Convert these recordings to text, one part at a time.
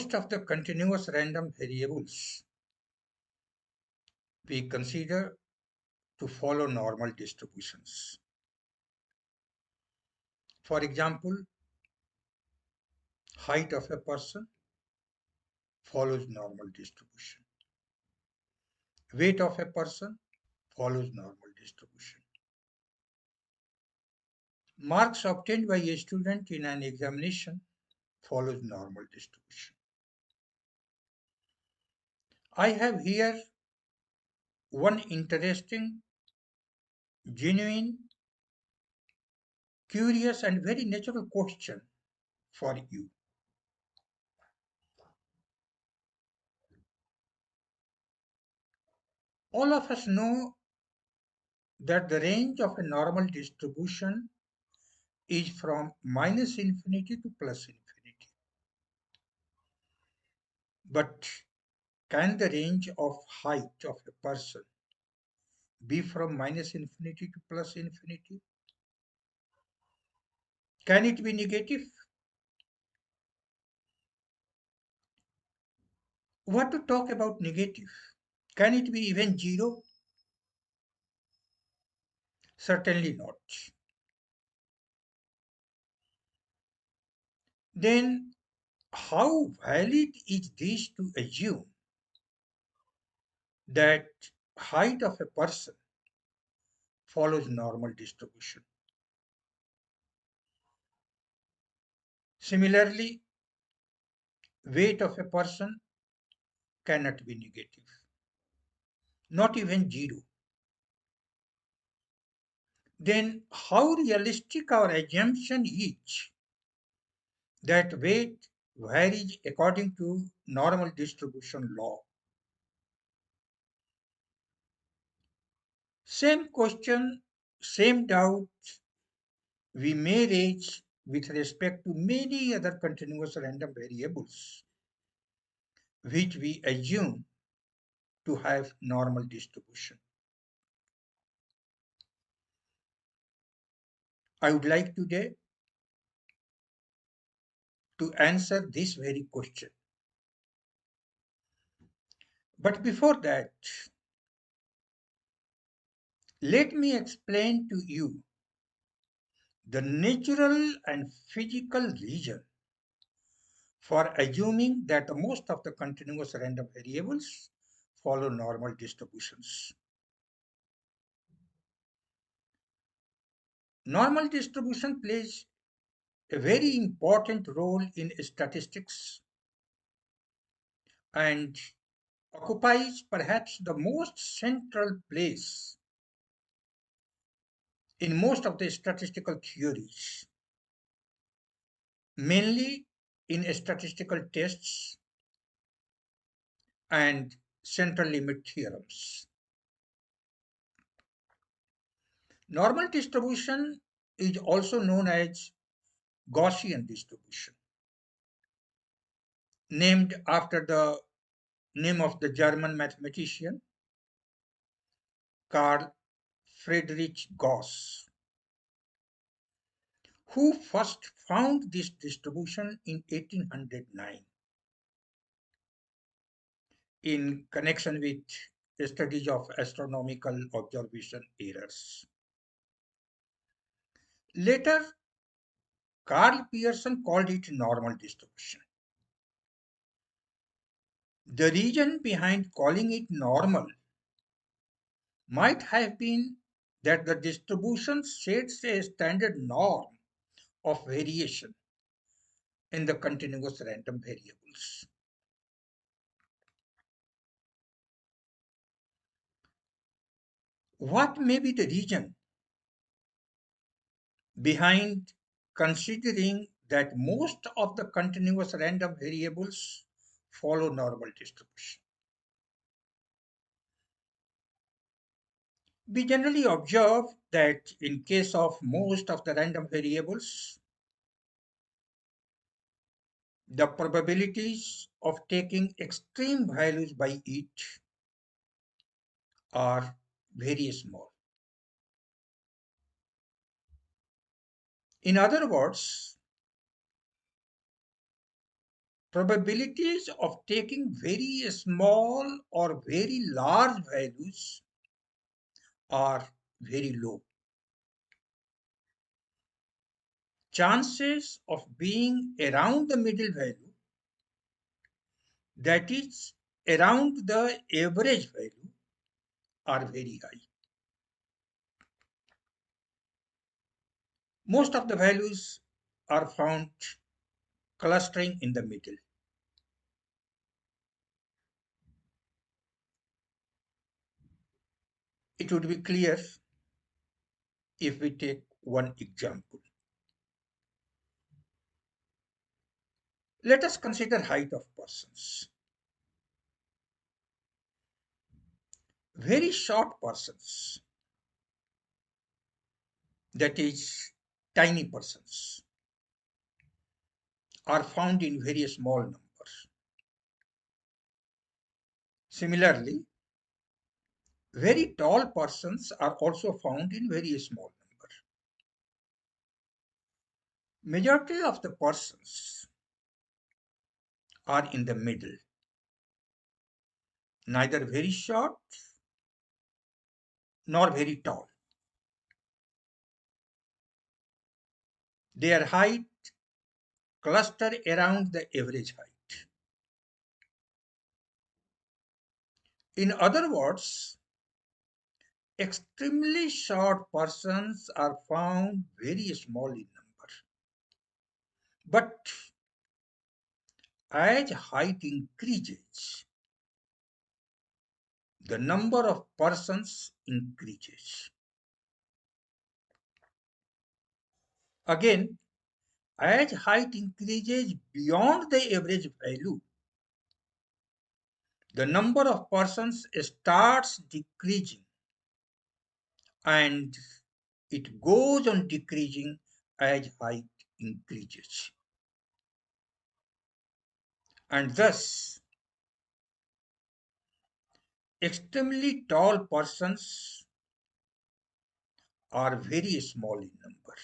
most of the continuous random variables we consider to follow normal distributions. For example, height of a person follows normal distribution. Weight of a person follows normal distribution. Marks obtained by a student in an examination follows normal distribution. I have here one interesting, genuine, curious, and very natural question for you. All of us know that the range of a normal distribution is from minus infinity to plus infinity. But can the range of height of a person be from minus infinity to plus infinity? Can it be negative? What to talk about negative? Can it be even zero? Certainly not. Then how valid is this to assume that height of a person follows normal distribution? Similarly, weight of a person cannot be negative, not even zero. Then how realistic our assumption is that weight varies according to normal distribution law? Same question, same doubt we may raise with respect to many other continuous random variables which we assume to have normal distribution. I would like today to answer this very question. But before that, let me explain to you the natural and physical reason for assuming that most of the continuous random variables follow normal distributions. Normal distribution plays a very important role in statistics and occupies perhaps the most central place in most of the statistical theories, mainly in statistical tests and central limit theorems. Normal distribution is also known as Gaussian distribution, named after the name of the German mathematician Carl Friedrich Gauss, who first found this distribution in 1809 in connection with studies of astronomical observation errors. Later, Carl Pearson called it normal distribution. The reason behind calling it normal might have been that the distribution sets a standard norm of variation in the continuous random variables. What may be the reason behind considering that most of the continuous random variables follow normal distribution? We generally observe that in case of most of the random variables, the probabilities of taking extreme values by each are very small. In other words, probabilities of taking very small or very large values are very low. Chances of being around the middle value, that is, around the average value, are very high. Most of the values are found clustering in the middle. It would be clear if we take one example. Let us consider height of persons. Very short persons, that is, tiny persons, are found in very small numbers. Similarly, very tall persons are also found in very small numbers. Majority of the persons are in the middle, neither very short nor very tall. Their height cluster around the average height. In other words, extremely short persons are found very small in number. But as height increases, the number of persons increases. Again, as height increases beyond the average value, the number of persons starts decreasing and it goes on decreasing as height increases. And thus, extremely tall persons are very small in number.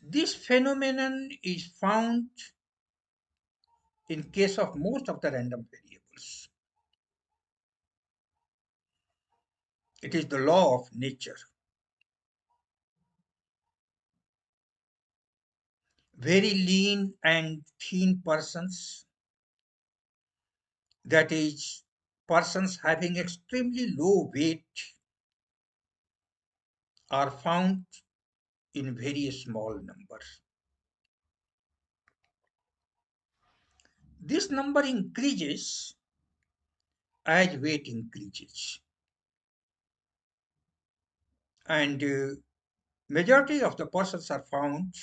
This phenomenon is found in case of most of the random variables. It is the law of nature. Very lean and thin persons, that is, persons having extremely low weight, are found in very small numbers. This number increases as weight increases. And majority of the persons are found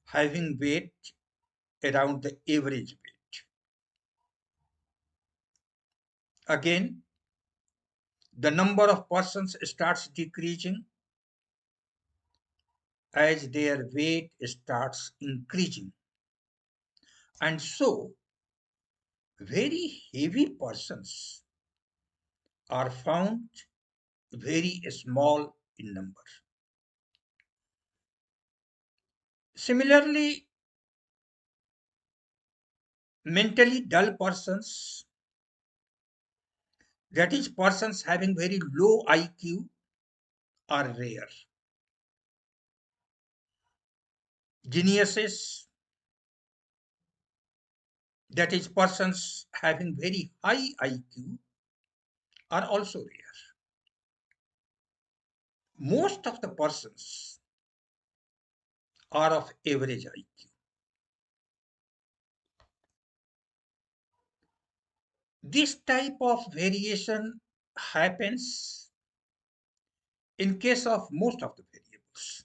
having weight around the average weight. Again, the number of persons starts decreasing as their weight starts increasing. And so, very heavy persons are found very small in number. Similarly, mentally dull persons, that is, persons having very low IQ, are rare. Geniuses, that is, persons having very high IQ, are also rare. Most of the persons are of average IQ. This type of variation happens in case of most of the variables.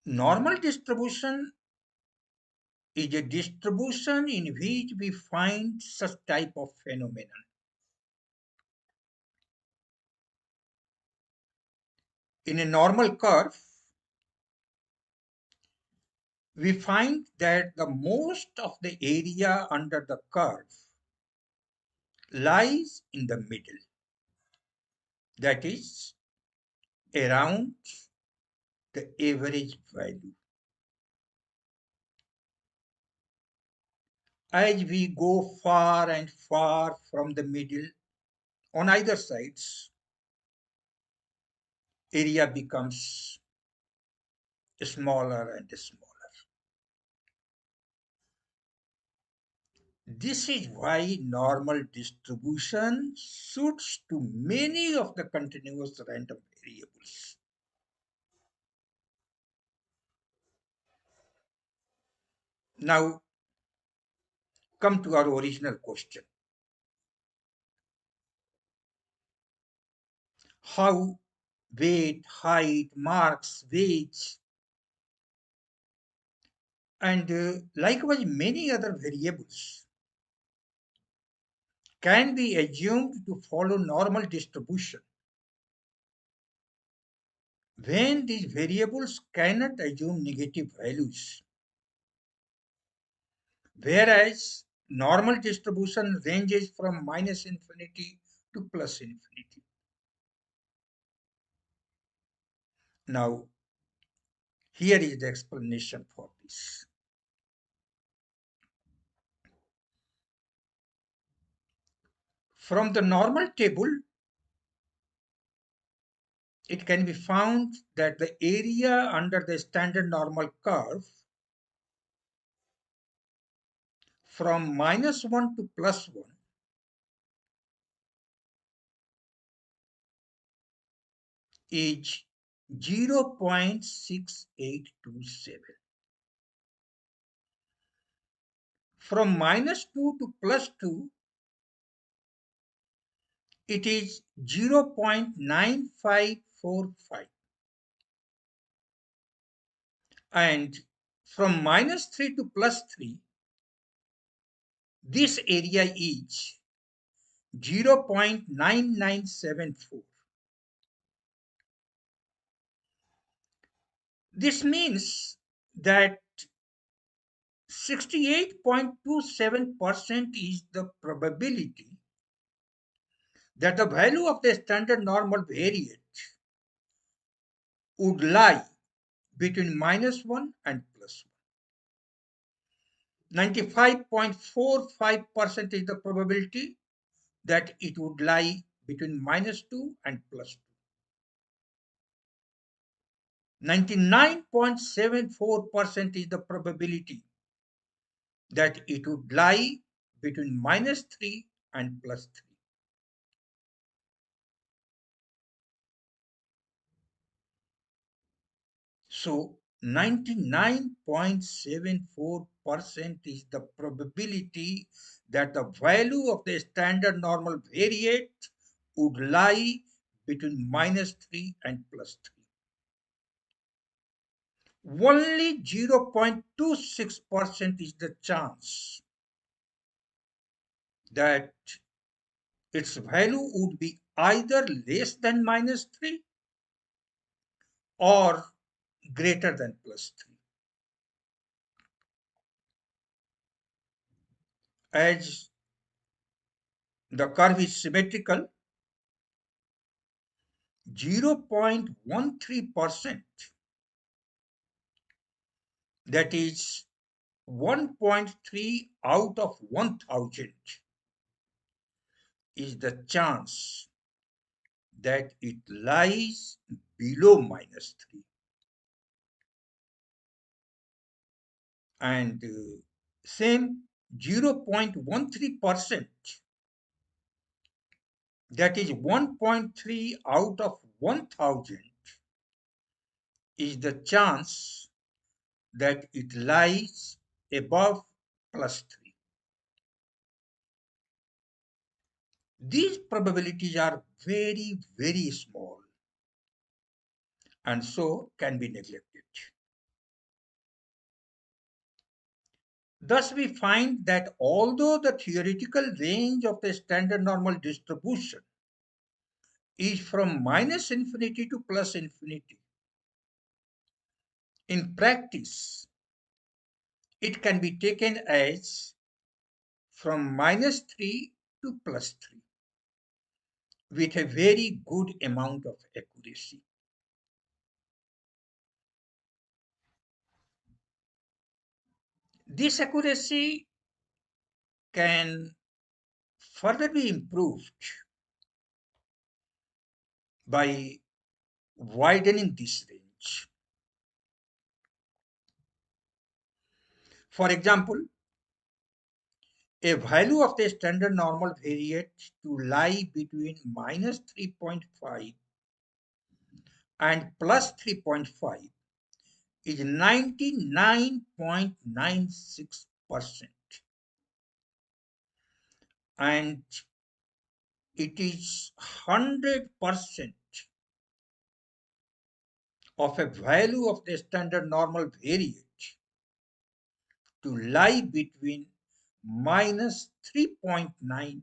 Normal distribution is a distribution in which we find such type of phenomenon. In a normal curve, we find that the most of the area under the curve lies in the middle, that is, around the average value. As we go far and far from the middle on either sides, area becomes smaller and smaller. This is why normal distribution suits to many of the continuous random variables. Now, come to our original question. How weight, height, marks, weights, and likewise many other variables can be assumed to follow normal distribution when these variables cannot assume negative values, whereas normal distribution ranges from minus infinity to plus infinity. Now, here is the explanation for this. From the normal table, it can be found that the area under the standard normal curve from -1 to +1 is 0.6827. From -2 to +2, it is 0.9545. And from -3 to +3, this area is 0.9974. This means that 68.27% is the probability that the value of the standard normal variate would lie between -1 and +1. 95.45% is the probability that it would lie between -2 and +2. 99.74% is the probability that it would lie between -3 and +3. So 99.74% is the probability that the value of the standard normal variate would lie between -3 and +3. Only 0.26% is the chance that its value would be either less than -3 or greater than +3. As the curve is symmetrical, 0.13%, that is 1.3 out of 1000, is the chance that it lies below -3. And same 0.13%, that is 1.3 out of 1000, is the chance that it lies above +3. These probabilities are very, very small and so can be neglected. Thus, we find that although the theoretical range of the standard normal distribution is from -infinity to +infinity, in practice, it can be taken as from -3 to +3 with a very good amount of accuracy. This accuracy can further be improved by widening this range. For example, a value of the standard normal variate to lie between minus 3.5 and plus 3.5 is 99.96%, and it is 100% of a value of the standard normal variate to lie between minus 3.9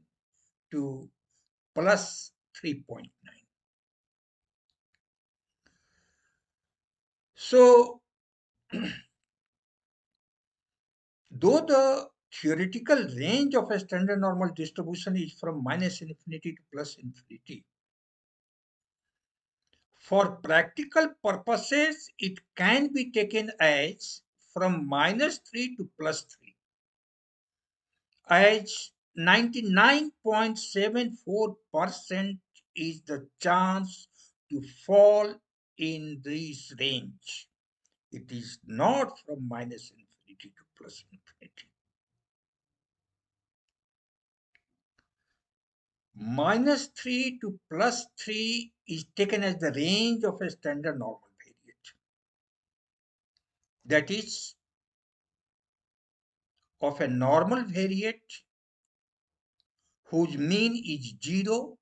to plus 3.9. So, though the theoretical range of a standard normal distribution is from minus infinity to plus infinity, for practical purposes, it can be taken as from minus 3 to plus 3, as 99.74% is the chance to fall in this range. It is not from minus infinity to plus infinity. Minus 3 to plus 3 is taken as the range of a standard normal variate. That is, of a normal variate whose mean is 0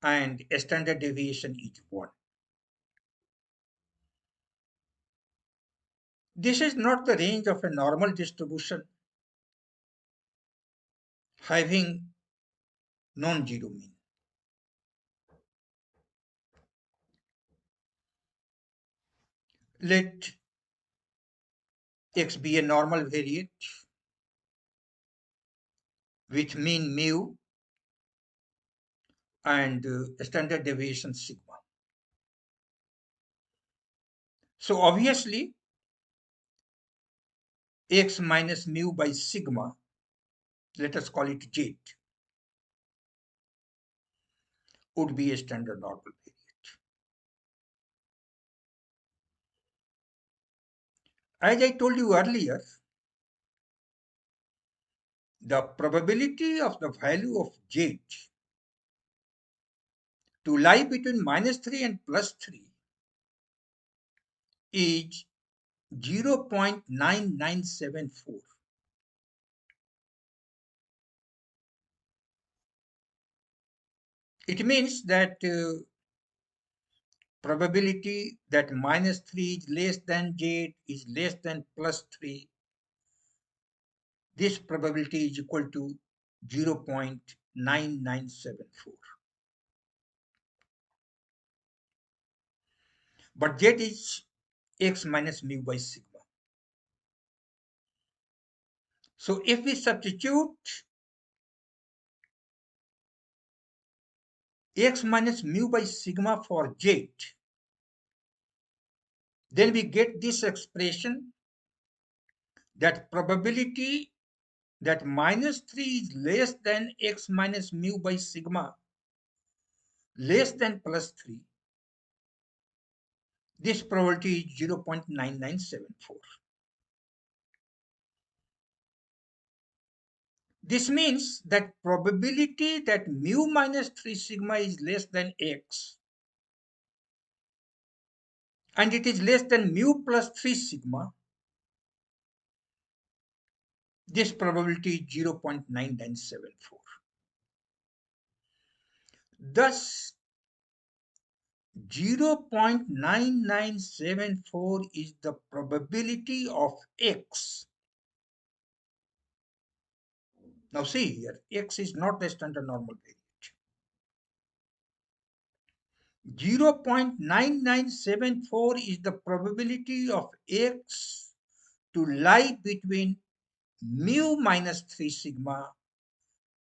and a standard deviation is 1. This is not the range of a normal distribution having non-zero mean. Let X be a normal variate with mean mu and a standard deviation sigma. So obviously, X minus mu by sigma, let us call it Z, would be a standard normal variate. As I told you earlier, the probability of the value of Z to lie between minus 3 and plus 3 is 0.9974. It means that probability that minus 3 is less than Z is less than plus 3. This probability is equal to 0.9974. But Z is X minus mu by sigma. So if we substitute X minus mu by sigma for Z, then we get this expression that probability that minus 3 is less than X minus mu by sigma less than plus 3. This probability is 0.9974. This means that probability that mu minus 3 sigma is less than X and it is less than mu plus 3 sigma, this probability is 0.9974. Thus, 0.9974 is the probability of X. Now see here, X is not the standard normal variate. 0.9974 is the probability of X to lie between mu minus 3 sigma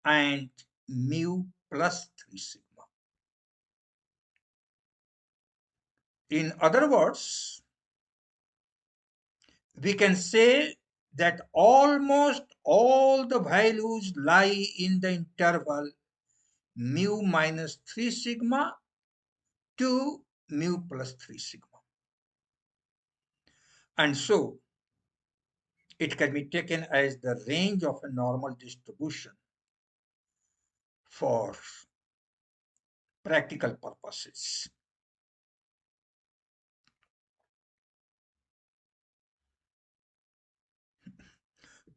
and mu plus 3 sigma. In other words, we can say that almost all the values lie in the interval mu minus 3 sigma to mu plus 3 sigma. And so it can be taken as the range of a normal distribution for practical purposes.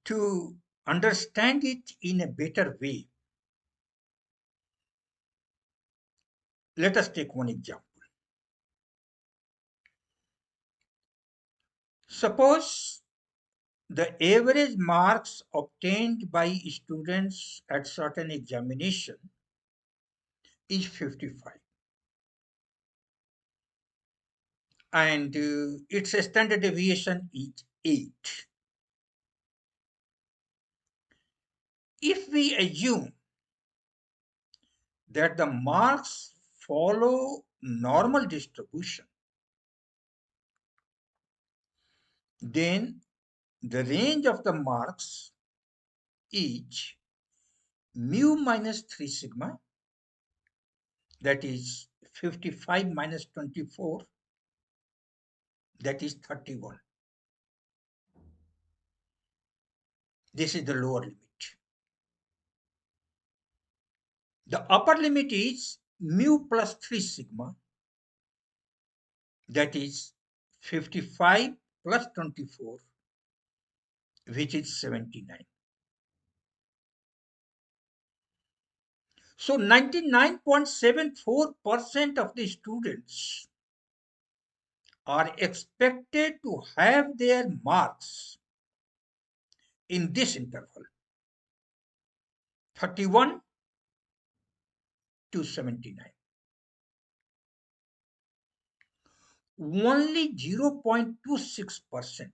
To understand it in a better way, let us take one example. Suppose the average marks obtained by students at certain examination is 55 and its standard deviation is 8. If we assume that the marks follow normal distribution, then the range of the marks is mu minus 3 sigma, that is 55 minus 24, that is 31. This is the lower limit. The upper limit is mu plus 3 sigma, that is 55 plus 24, which is 79. So 99.74% of the students are expected to have their marks in this interval, 31 to 79. Only 0.26%,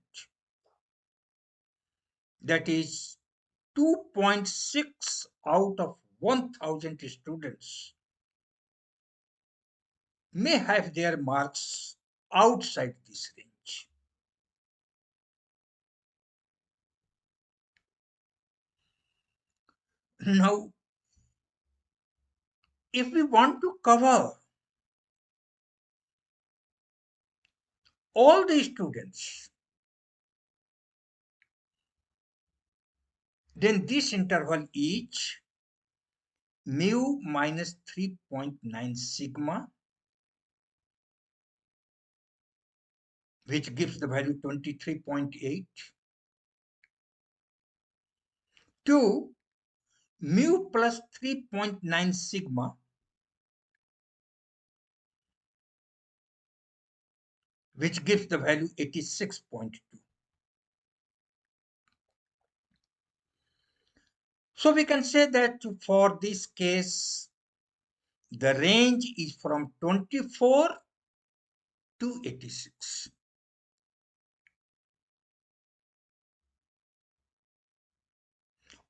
that is 2.6 out of 1,000 students, may have their marks outside this range. Now, if we want to cover all the students, then this interval is mu minus 3.9 sigma, which gives the value 23.8, to mu plus 3.9 sigma, which gives the value 86.2. So we can say that for this case, the range is from 24 to 86.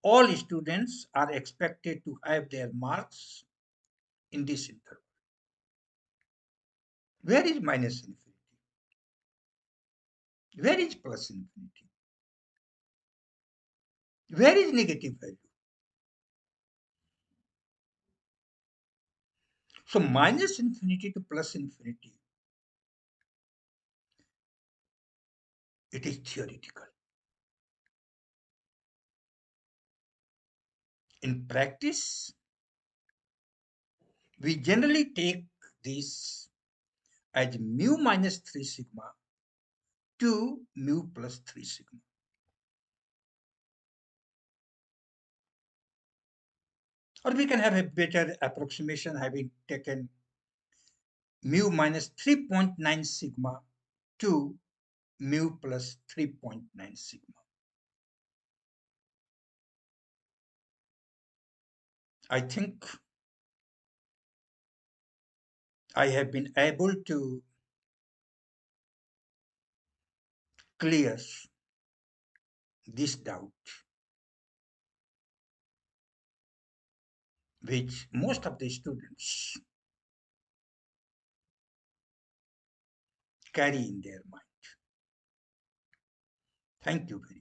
All students are expected to have their marks in this interval. Where is minus infinity? Where is plus infinity? Where is negative value? So minus infinity to plus infinity, it is theoretical. In practice, we generally take this as mu minus 3 sigma to mu plus 3 sigma. Or we can have a better approximation having taken mu minus 3.9 sigma to mu plus 3.9 sigma. I think I have been able to clear this doubt, which most of the students carry in their mind. Thank you very much.